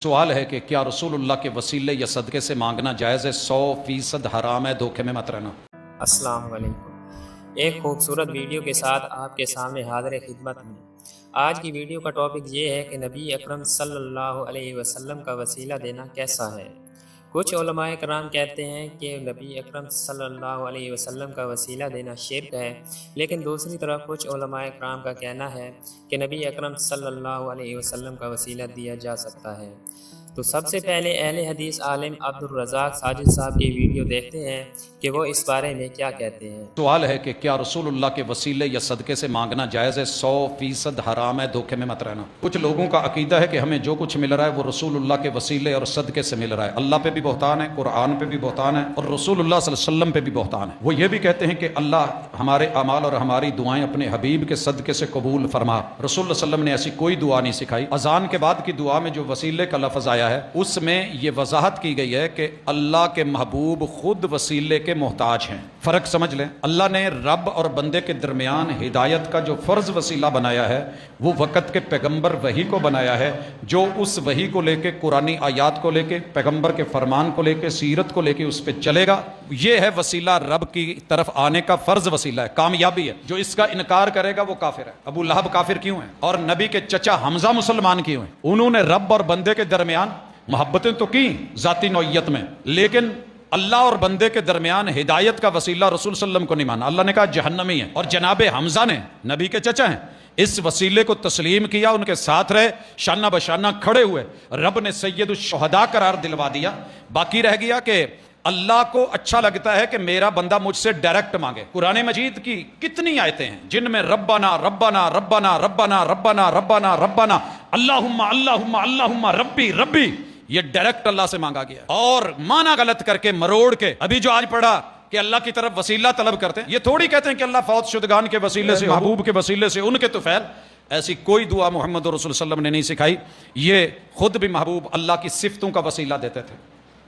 سوال ہے کہ کیا رسول اللہ کے وسیلے یا صدقے سے مانگنا جائز ہے؟ 100% حرام ہے، دھوکے میں مت رہنا۔ السلام علیکم۔ ایک خوبصورت ویڈیو کے ساتھ آپ کے سامنے حاضر خدمت ہوں۔ آج کی ویڈیو کا ٹاپک یہ ہے کہ نبی اکرم صلی اللہ علیہ وسلم کا وسیلہ دینا کیسا ہے۔ کچھ علماء کرام کہتے ہیں کہ نبی اکرم صلی اللہ علیہ وسلم کا وسیلہ دینا شرک ہے، لیکن دوسری طرف کچھ علماء کرام کا کہنا ہے کہ نبی اکرم صلی اللہ علیہ وسلم کا وسیلہ دیا جا سکتا ہے۔ تو سب سے پہلے اہل حدیث عالم عبدالرزاق ساجد صاحب کی ویڈیو دیکھتے ہیں کہ وہ اس بارے میں کیا کہتے ہیں۔ سوال ہے کہ کیا رسول اللہ کے وسیلے یا صدقے سے مانگنا جائز ہے؟ 100% حرام ہے، دھوکے میں مت رہنا۔ کچھ لوگوں کا عقیدہ ہے کہ ہمیں جو کچھ مل رہا ہے وہ رسول اللہ کے وسیلے اور صدقے سے مل رہا ہے۔ اللہ پہ بھی بہتان ہے، قرآن پہ بھی بہتان ہے، اور رسول اللہ صلی اللہ علیہ وسلم پہ بھی بہتان ہے۔ وہ یہ بھی کہتے ہیں کہ اللہ ہمارے اعمال اور ہماری دعائیں اپنے حبیب کے صدقے سے قبول فرما۔ رسول اللہ صلی اللہ علیہ وسلم نے ایسی کوئی دعا نہیں سکھائی۔ اذان کے بعد کی دعا میں جو وسیلے کا لفظ آیا ہے اس میں یہ وضاحت کی گئی ہے کہ اللہ کے محبوب خود وسیلے کے محتاج ہیں۔ فرق سمجھ لیں، اللہ نے رب اور بندے کے درمیان ہدایت کا جو فرض وسیلہ بنایا ہے وہ وقت کے پیغمبر وحی کو بنایا ہے، جو اس وحی کو لے کے، قرآنی آیات کو لے کے، پیغمبر کے فرمان کو لے کے، سیرت کو لے کے اس پہ چلے گا۔ یہ ہے وسیلہ رب کی طرف آنے کا فرض وسیلہ ہے، کامیابی ہے۔ جو اس کا انکار کرے گا وہ کافر ہے۔ ابو لہب کافر کیوں ہیں؟ اور نبی کے چچا حمزہ مسلمان کیوں ہیں؟ انہوں نے رب اور بندے کے درمیان محبتیں تو کی ذاتی نوعیت میں، لیکن اللہ اور بندے کے درمیان ہدایت کا وسیلہ رسول صلی اللہ علیہ وسلم کو نہیں مانا۔ اللہ نے کہا جہنمی ہے، اور جناب حمزہ نے، نبی کے چچا ہیں، اس وسیلے کو تسلیم کیا، ان کے ساتھ رہے، شانہ بشانہ کھڑے ہوئے۔ رب نے سید الشہداء قرار دلوا دیا۔ باقی رہ گیا کہ اللہ کو اچھا لگتا ہے کہ میرا بندہ مجھ سے ڈائریکٹ مانگے۔ قرآن مجید کی کتنی آیتیں ہیں جن میں ربنا ربنا ربنا ربنا ربنا ربنا ربنا اللہم اللہم اللہم ربی ربی، یہ ڈائریکٹ اللہ سے مانگا گیا، اور معنی غلط کر کے، مروڑ کے۔ ابھی جو آج پڑھا کہ اللہ کی طرف وسیلہ طلب کرتے ہیں، یہ تھوڑی کہتے ہیں کہ اللہ فوت شدگان کے وسیلے سے، محبوب کے وسیلے سے، ان کے طفیل۔ ایسی کوئی دعا محمد رسول صلی اللہ علیہ وسلم نے نہیں سکھائی۔ یہ خود بھی محبوب اللہ کی صفتوں کا وسیلہ دیتے تھے۔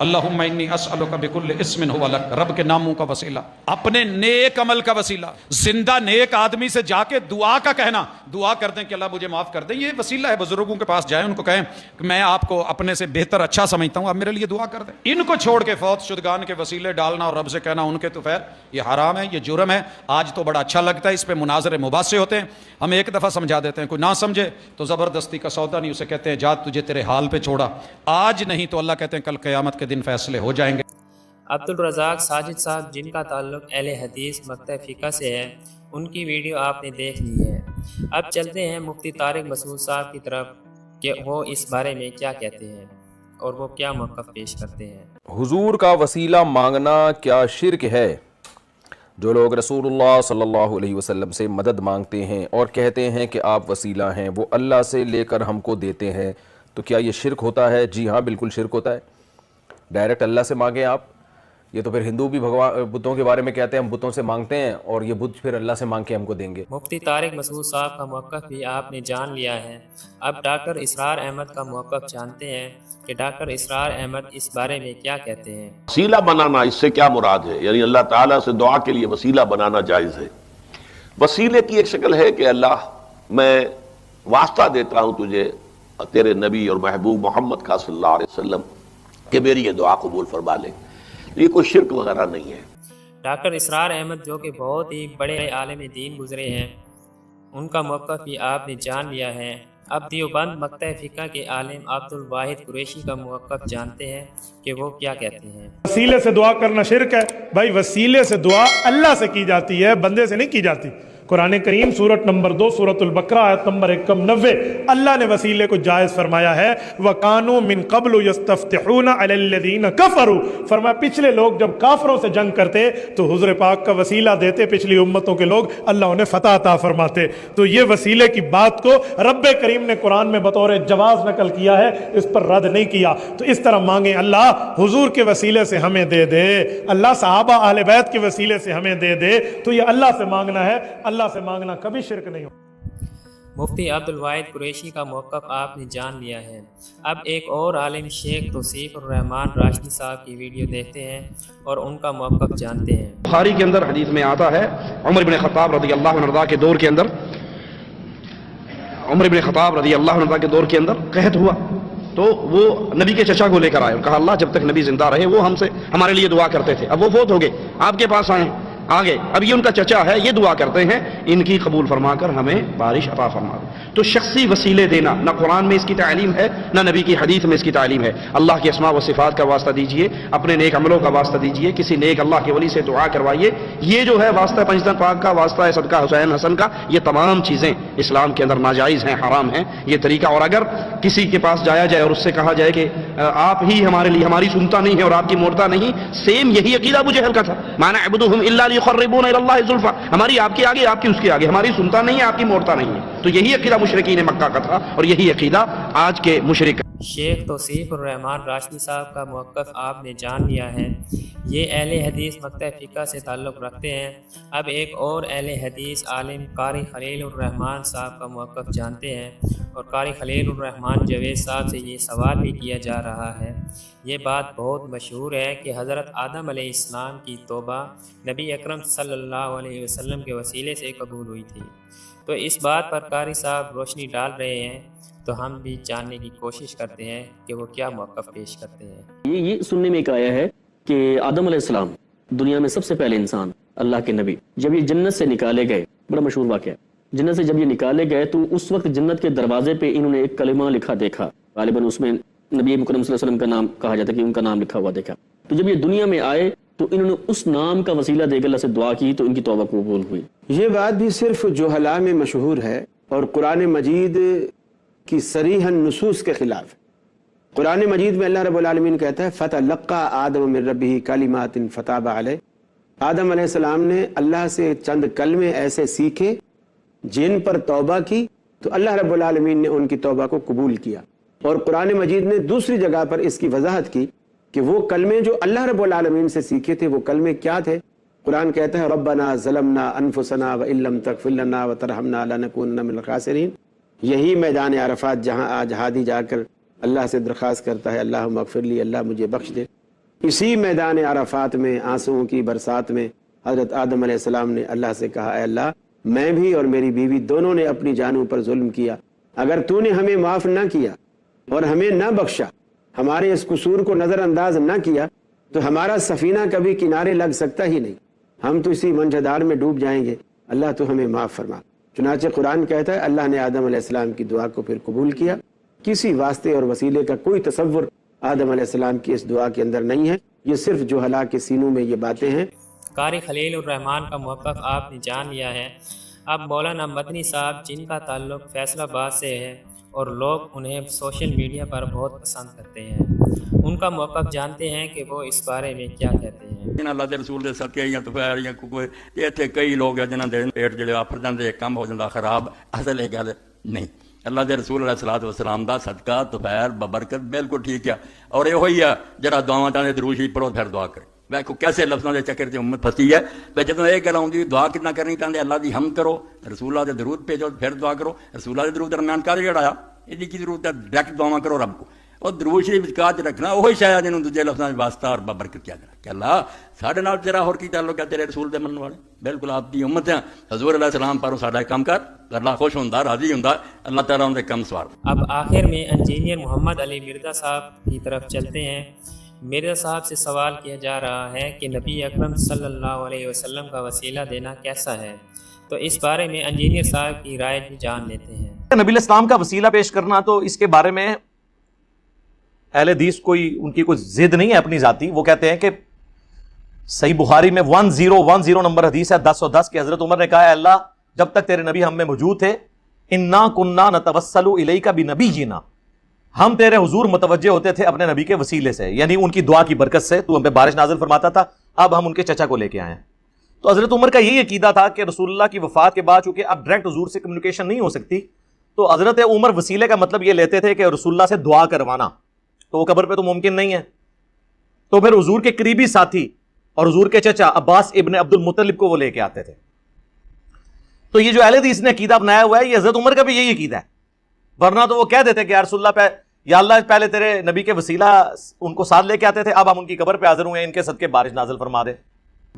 اللہم انی اسألک بکل اسم هو لک، رب کے ناموں کا وسیلہ، اپنے نیک عمل کا وسیلہ، زندہ نیک آدمی سے جا کے دعا کا کہنا، دعا کر دیں کہ اللہ مجھے معاف کر دیں، یہ وسیلہ ہے۔ بزرگوں کے پاس جائیں، ان کو کہیں کہ میں آپ کو اپنے سے بہتر اچھا سمجھتا ہوں، آپ میرے لیے دعا کر دیں۔ ان کو چھوڑ کے فوت شدگان کے وسیلے ڈالنا اور رب سے کہنا ان کے طفیل، یہ حرام ہے، یہ جرم ہے۔ آج تو بڑا اچھا لگتا ہے، اس پہ مناظرے مباحثے ہوتے ہیں، ہم ایک دفعہ سمجھا دیتے ہیں، کوئی نہ سمجھے تو زبردستی کا سودا نہیں، اسے کہتے ہیں جا تجھے تیرے حال پہ چھوڑا، آج نہیں تو اللہ کہتے ہیں کل قیامت کے دن فیصلے ہو جائیں گے۔ عبدالرزاق ساجد صاحب جن کا تعلق اہل حدیث مکتب فقہ سے ہے، ان کی ویڈیو آپ نے دیکھ لی ہے۔ اب چلتے ہیں مفتی طارق مسعود صاحب کی طرف کہ وہ اس بارے میں کیا کہتے ہیں اور وہ کیا موقف پیش کرتے ہیں۔ حضور کا وسیلہ مانگنا کیا شرک ہے؟ جو لوگ رسول اللہ صلی اللہ علیہ وسلم سے مدد مانگتے ہیں اور کہتے ہیں کہ آپ وسیلہ ہیں، وہ اللہ سے لے کر ہم کو دیتے ہیں، تو کیا یہ شرک ہوتا ہے؟ جی ہاں، بالکل شرک ہوتا ہے۔ ڈائریکٹ اللہ سے مانگیں آپ، یہ تو پھر ہندو بھی بتوں کے بارے میں کہتے ہیں ہم بتوں سے مانگتے ہیں، اور یہ بت پھر اللہ سے مانگ کے ہم کو دیں گے۔ مفتی طارق مسعود صاحب کا موقف بھی آپ نے جان لیا ہے۔ اب ڈاکٹر اسرار احمد کا موقف جانتے ہیں کہ ڈاکٹر اسرار احمد اس بارے میں کیا کہتے ہیں۔ وسیلہ بنانا اس سے کیا مراد ہے؟ یعنی اللہ تعالیٰ سے دعا کے لیے وسیلہ بنانا جائز ہے؟ وسیلے کی ایک شکل ہے کہ اللہ میں واسطہ دیتا ہوں تجھے تیرے نبی اور محبوب محمد کا صلی اللہ علیہ وسلم کہ میری یہ دعا قبول فرما لے۔ یہ کوئی شرک وغیرہ نہیں ہے۔ ڈاکٹر اسرار احمد جو کہ بہت ہی بڑے عالم دین گزرے ہیں، ان کا موقف بھی آپ نے جان لیا ہے۔ اب دیوبند مکتب فقہ کے عالم عبدالواحد قریشی کا موقف جانتے ہیں کہ وہ کیا کہتے ہیں۔ وسیلے سے دعا کرنا شرک ہے؟ بھائی وسیلے سے دعا اللہ سے کی جاتی ہے، بندے سے نہیں کی جاتی۔ قرآن کریم سورت نمبر 2 سورت البقرہ آیت نمبر 190، اللہ نے وسیلے کو جائز فرمایا ہے۔ وَقَانُوا مِن قَبْلُ يَسْتَفْتِحُونَ عَلَى الَّذِينَ كَفَرُوا، فرمایا پچھلے لوگ جب کافروں سے جنگ کرتے تو حضور پاک کا وسیلہ دیتے، پچھلی امتوں کے لوگ، اللہ انہیں فتح عطا فرماتے۔ تو یہ وسیلے کی بات کو رب کریم نے قرآن میں بطور جواز نقل کیا ہے، اس پر رد نہیں کیا۔ تو اس طرح مانگیں اللہ حضور کے وسیلے سے ہمیں دے دے، اللہ صحابہ اہل بیت کے وسیلے سے ہمیں دے دے، تو یہ اللہ سے مانگنا ہے، اللہ سے مانگنا کبھی شرک نہیں ہو۔ مفتی عبدالواحد قریشی کا موقف آپ نے جان لیا ہے۔ اب ایک اور عالم شیخ توصیف الرحمان راشدی صاحب کی ویڈیو دیکھتے ہیں اور ان کا موقف جانتے ہیں۔ بخاری کے اندر حدیث میں آتا ہے، عمر بن خطاب رضی اللہ عنہ کے دور کے اندر، عمر بن خطاب رضی اللہ عنہ کے دور کے اندر قحط ہوا، تو وہ نبی کے چچا کو لے کر آئے اور کہا اللہ جب تک نبی زندہ رہے وہ ہمارے لیے دعا کرتے تھے، اب وہ فوت ہو گئے، آپ کے پاس آگے اب یہ ان کا چچا ہے، یہ دعا کرتے ہیں ان کی قبول فرما کر ہمیں بارش عطا فرما دے۔ تو شخصی وسیلے دینا نہ قرآن میں اس کی تعلیم ہے نہ نبی کی حدیث میں اس کی تعلیم ہے۔ اللہ کے اسماء و صفات کا واسطہ دیجئے، اپنے نیک عملوں کا واسطہ دیجئے، کسی نیک اللہ کے ولی سے دعا کروائیے، یہ جو ہے واسطہ پنجتن پاک کا، واسطہ ہے صدقہ حسین حسن کا، یہ تمام چیزیں اسلام کے اندر ناجائز ہیں، حرام ہیں یہ طریقہ۔ اور اگر کسی کے پاس جایا جائے اور اس سے کہا جائے کہ آپ ہی ہمارے لیے، ہماری سنتا نہیں ہے اور آپ کی موڑتا نہیں، سیم یہی عقیدہ ابو جہل کا تھا، ما نعبدہم الا لیقربونا الی اللہ زلفی، ہماری آپ کے آگے آپ کی اس کے آگے، ہماری سنتا نہیں ہے آپ کی موڑتا نہیں ہے۔ تو یہی عقیدہ مشرکین مکہ کا تھا اور یہی عقیدہ آج کے مشرک۔ شیخ توصیف الرحمان راشدی صاحب کا موقف آپ نے جان لیا ہے، یہ اہل حدیث مکتب فقہ سے تعلق رکھتے ہیں۔ اب ایک اور اہل حدیث عالم قاری خلیل الرحمان صاحب کا موقف جانتے ہیں، اور قاری خلیل الرحمان جوید صاحب سے یہ سوال بھی کیا جا رہا ہے۔ یہ بات بہت مشہور ہے کہ حضرت آدم علیہ السلام کی توبہ نبی اکرم صلی اللہ علیہ وسلم کے وسیلے سے قبول ہوئی تھی، تو اس بات پر قاری صاحب روشنی ڈال رہے ہیں، تو ہم بھی جاننے کی کوشش کرتے ہیں کہ وہ کیا موقف پیش کرتے ہیں۔ یہ سننے میں ایک آیا ہے کہ آدم علیہ السلام دنیا میں سب سے پہلے انسان، اللہ کے نبی، جب یہ جنت سے نکالے گئے، بڑا مشہور واقعہ ہے، جنت سے جب یہ نکالے گئے تو اس وقت جنت کے دروازے پہ انہوں نے ایک کلمہ لکھا دیکھا، غالباً اس میں نبی مکرم صلی اللہ علیہ وسلم کا نام کہا جاتا ہے کہ ان کا نام لکھا ہوا دیکھا۔ تو جب یہ دنیا میں آئے تو انہوں نے اس نام کا وسیلہ دے کر اللہ سے دعا کی تو ان کی توبہ قبول ہوئی۔ یہ بات بھی صرف جہلاء میں مشہور ہے اور قرآن مجید کی صریحاً نصوص کے خلاف ہے۔ قرآن مجید میں اللہ رب العالمین کہتا ہے فَتَلَقَّى آدَمُ مِن رَبِّهِ كَلِمَاتٍ فَتَابَ عَلَيْهِ، آدم علیہ السلام نے اللہ سے چند کلمے ایسے سیکھے جن پر توبہ کی تو اللہ رب العالمین نے ان کی توبہ کو قبول کیا۔ اور قرآن مجید نے دوسری جگہ پر اس کی وضاحت کی کہ وہ کلمے جو اللہ رب العالمین سے سیکھے تھے وہ کلمے کیا تھے۔ قرآن کہتا ہے ربنا ظلمنا انفسنا وان لم تغفر لنا وترحمنا لنکونن من الخاسرین۔ یہی میدان عرفات جہاں آج ہادی جا کر اللہ سے درخواست کرتا ہے اللہم اغفر لی، اللہ مجھے بخش دے، اسی میدان عرفات میں آنسوؤں کی برسات میں حضرت آدم علیہ السلام نے اللہ سے کہا اے اللہ میں بھی اور میری بیوی دونوں نے اپنی جانوں پر ظلم کیا، اگر تو نے ہمیں معاف نہ کیا اور ہمیں نہ بخشا، ہمارے اس قصور کو نظر انداز نہ کیا تو ہمارا سفینہ کبھی کنارے لگ سکتا ہی نہیں، ہم تو اسی منجھدار میں ڈوب جائیں گے، اللہ تو ہمیں معاف فرما۔ چنانچہ قرآن کہتا ہے اللہ نے آدم علیہ السلام کی دعا کو پھر قبول کیا۔ کسی واسطے اور وسیلے کا کوئی تصور آدم علیہ السلام کی اس دعا کے اندر نہیں ہے، یہ صرف جہلاء کے سینوں میں یہ باتیں ہیں۔ قاری خلیل الرحمان کا موقف آپ نے جان لیا ہے۔ اب مولانا مدنی صاحب جن کا تعلق فیصل آباد سے ہے اور لوگ انہیں سوشل میڈیا پر بہت پسند کرتے ہیں، ان کا موقف جانتے ہیں کہ وہ اس بارے میں کیا کہتے ہیں۔ اللہ کے رسول دے صدقے یا توفیق یا کوئی اتنے کئی لوگ ہیں جنہاں دے پیٹ جڑے آفر جاندے کم ہو جاندہ خراب، اصل یہ گل نہیں۔ اللہ دے رسول علیہ الصلوۃ والسلام دا صدقہ توفیق ببرکت بالکل ٹھیک ہے، اور یہ ہوئی ہے جڑا دعاواں چاہے درود شریف پڑھو پھر دعا کرے۔ ویکھو کیسے لفظوں کے چکر سے امت پھسی ہے، بھائی جدوں یہ گل آؤندی دعا کتنا کرنی چاہتے اللہ دی حمد کرو، رسول اللہ دے درود بھیجو پھر دعا کرو، رسول اللہ دے درود درمیان کار جڑا یہ کی ضرورت ہے، ڈائریکٹ دعا کرو رب کو، اور درود شریف کاج رکھنا وہی شاید جنہوں دوجے لفظوں میں واسطہ اور ببرکت کیا جانا کہ اللہ ساڈے نال تیرا اور کی تعلق ہے تیرے رسول دے منن والے، بالکل آپ دی امت ہیں، حضور علیہ السلام پر ساڈا کام کر، اللہ خوش ہوندا راضی ہوندا، اللہ تعالیٰ ان دے کم سوار۔ اب آخر میں انجینئر محمد علی مرزا صاحب کی طرف چلتے ہیں۔ مرزا صاحب سے سوال کیا جا رہا ہے کہ نبی اکرم صلی اللہ علیہ وسلم کا وسیلہ دینا کیسا ہے، تو اس بارے میں انجینئر صاحب کی رائے بھی جان لیتے ہیں۔ نبی علیہ السلام کا وسیلہ پیش کرنا، تو اس کے بارے میں اہل حدیث ان کی کوئی ضد نہیں ہے اپنی ذاتی، وہ کہتے ہیں کہ صحیح بخاری میں 1010 نمبر حدیث ہے 1010 کہ حضرت عمر نے کہا ہے اللہ جب تک تیرے نبی ہم میں موجود تھے انا کننا نتوسل الیک بنبینا، ہم تیرے حضور متوجہ ہوتے تھے اپنے نبی کے وسیلے سے، یعنی ان کی دعا کی برکت سے تو ہم پہ بارش نازل فرماتا تھا، اب ہم ان کے چچا کو لے کے آئے ہیں۔ تو حضرت عمر کا یہی عقیدہ تھا کہ رسول اللہ کی وفات کے بعد چونکہ اب ڈائریکٹ حضور سے کمیونیکیشن نہیں ہو سکتی، تو حضرت عمر وسیلے کا مطلب یہ لیتے تھے کہ رسول اللہ سے دعا کروانا، تو وہ قبر پہ تو ممکن نہیں ہے، تو پھر حضور کے قریبی ساتھی اور حضور کے چچا عباس ابن عبد المطلب کو وہ لے کے آتے تھے۔ تو یہ جو اہل حدیث نے عقیدہ اپنایا ہوا ہے، یہ حضرت عمر کا بھی یہی عقیدہ ہے، ورنہ تو وہ کہہ دیتے کہ یا رسول اللہ پہ یا اللہ پہلے تیرے نبی کے وسیلہ ان کو ساتھ لے کے آتے تھے، اب ہم ان کی قبر پہ حاضر ہوئے ہیں، ان کے صدقے بارش نازل فرما دے۔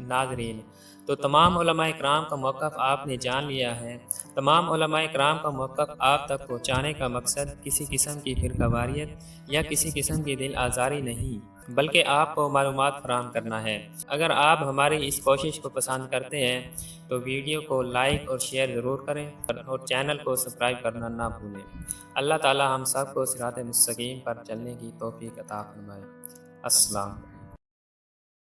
ناظرین، تو تمام علماء کرام کا موقف آپ نے جان لیا ہے۔ تمام علماء کرام کا موقف آپ تک پہنچانے کا مقصد کسی قسم کی فرقہ واریت یا کسی قسم کی دل آزاری نہیں، بلکہ آپ کو معلومات فراہم کرنا ہے۔ اگر آپ ہماری اس کوشش کو پسند کرتے ہیں تو ویڈیو کو لائک اور شیئر ضرور کریں اور چینل کو سبسکرائب کرنا نہ بھولیں۔ اللہ تعالی ہم سب کو صراط مستقیم پر چلنے کی توفیق عطا فرمائے۔ السلام علیکم۔